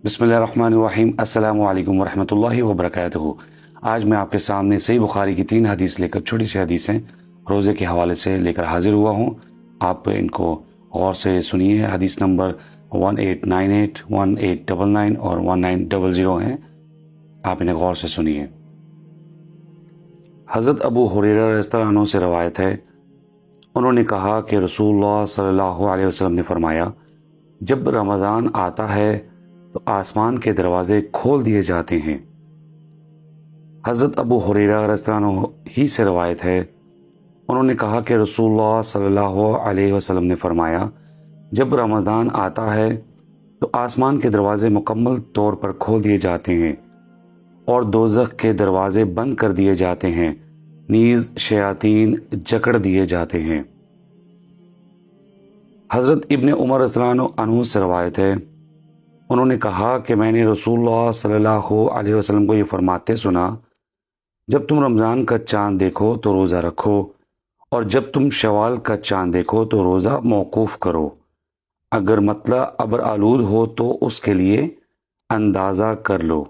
بسم اللہ الرحمن الرحیم۔ السلام علیکم ورحمۃ اللہ وبرکاتہ۔ آج میں آپ کے سامنے صحیح بخاری کی 3 حدیث لے کر چھوٹی سی حدیثیں روزے کے حوالے سے لے کر حاضر ہوا ہوں۔ آپ ان کو غور سے سنیے۔ حدیث نمبر 1898، 1899 اور 1900 ہیں۔ آپ انہیں غور سے سنیے۔ حضرت ابو ہریرہ رضی اللہ عنہ سے روایت ہے، انہوں نے کہا کہ رسول اللہ صلی اللہ علیہ وسلم نے فرمایا، جب رمضان آتا ہے تو آسمان کے دروازے کھول دیے جاتے ہیں۔ حضرت ابو ہریرہ رضی اللہ عنہ ہی سے روایت ہے، انہوں نے کہا کہ رسول اللہ صلی اللہ علیہ وسلم نے فرمایا، جب رمضان آتا ہے تو آسمان کے دروازے مکمل طور پر کھول دیے جاتے ہیں اور دوزخ کے دروازے بند کر دیے جاتے ہیں، نیز شیاطین جکڑ دیے جاتے ہیں۔ حضرت ابن عمر رضی اللہ عنہ سے روایت ہے، انہوں نے کہا کہ میں نے رسول اللہ صلی اللہ علیہ وسلم کو یہ فرماتے سنا، جب تم رمضان کا چاند دیکھو تو روزہ رکھو، اور جب تم شوال کا چاند دیکھو تو روزہ موقوف کرو، اگر مطلع ابر آلود ہو تو اس کے لیے اندازہ کر لو۔